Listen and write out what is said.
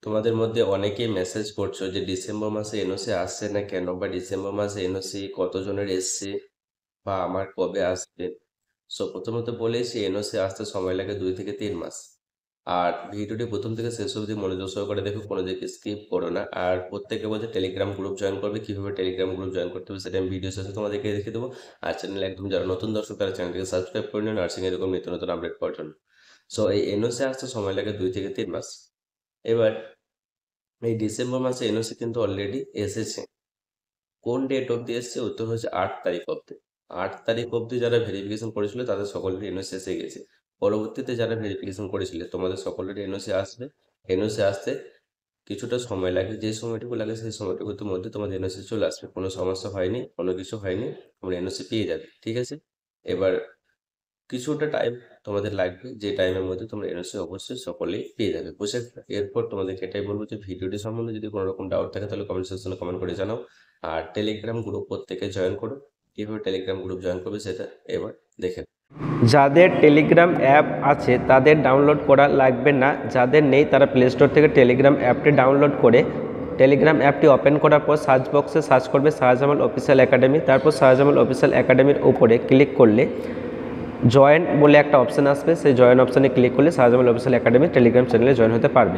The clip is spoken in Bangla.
তোমাদের মধ্যে অনেকেই মেসেজ করছো যে ডিসেম্বর মাসে এনওসি আসছে না কেন, বা ডিসেম্বর মাসে এনওসি কতজনের এসছে, বা আমার কবে আসবে। সো প্রথমত বলেছি, এনওসি আসতে সময় লাগে 2 থেকে 3 মাস। আর ভিডিওটি প্রথম থেকে শেষ অবধি মনোযোগ সহকারে দেখো, কোনো দিকে স্কিপ করো না। আর প্রত্যেকে বলছে টেলিগ্রাম গ্রুপ জয়েন করবে, কিভাবে টেলিগ্রাম গ্রুপ জয়েন করতে হবে সেটা আমি ভিডিও শেষে তোমাদেরকে দেখে দেবো। আর চ্যানেলে একদম যারা নতুন দর্শক তারা চ্যানেলটিকে সাবস্ক্রাইব করে নিন নার্সিং এরকম নিত্য নতুন আপডেট পাওয়ার জন্য। সো এই এনওসি আসতে সময় লাগে 2 থেকে 3 মাস। এবার এই ডিসেম্বর মাসে এনওসি কিন্তু অলরেডি এসেছে। কোন ডেট অবধি এসছে? উত্তর হচ্ছে 8 তারিখ অবধি। 8 তারিখ অবধি যারা ভেরিফিকেশন করেছিল তাদের সকলেরই এনওসি এসে গেছে। পরবর্তীতে যারা ভেরিফিকেশন করেছিলে তোমাদের সকলেরই এনওসি আসবে। এনওসি আসতে কিছুটা সময় লাগে, যে সময়টুকু লাগে সেই সময়টুকুর মধ্যে তোমাদের এনওসি চলে আসবে। কোনো সমস্যা হয়নি, কোনো কিছু হয়নি, তোমরা এনওসি পেয়ে যাবে, ঠিক আছে? এবার কিছুটা টাইম তোমাদের লাগবে, যে টাইমের মধ্যে তোমরা এনওসি অবশ্যই সকলেই পেয়ে যাবে, বুঝে গেলে? এরপর তোমাদেরকে এটাই বলবো যে ভিডিওটি সম্বন্ধে যদি কোনো রকম ডাউট থাকে তাহলে কমেন্ট সেকশনে কমেন্ট করে জানাও। আর টেলিগ্রাম গ্রুপ প্রত্যেকে জয়েন করো। কীভাবে টেলিগ্রাম গ্রুপ জয়েন করবে সেটা এবার দেখে নাও। যাদের টেলিগ্রাম অ্যাপ আছে তাদের ডাউনলোড করা লাগবে না, যাদের নেই তারা প্লে স্টোর থেকে টেলিগ্রাম অ্যাপটি ডাউনলোড করে টেলিগ্রাম অ্যাপটি ওপেন করার পর সার্চ বক্সে সার্চ করবে শাহজামাল অফিসিয়াল একাডেমি। তারপর শাহজামাল অফিসিয়াল একাডেমির উপরে ক্লিক করলে জয়েন বলে একটা অপশান আসবে, সেই জয়েন অপশানে ক্লিক করলে শাহজামাল অফিসিয়াল একাডেমি টেলিগ্রাম চ্যানেলে জয়েন হতে পারবে।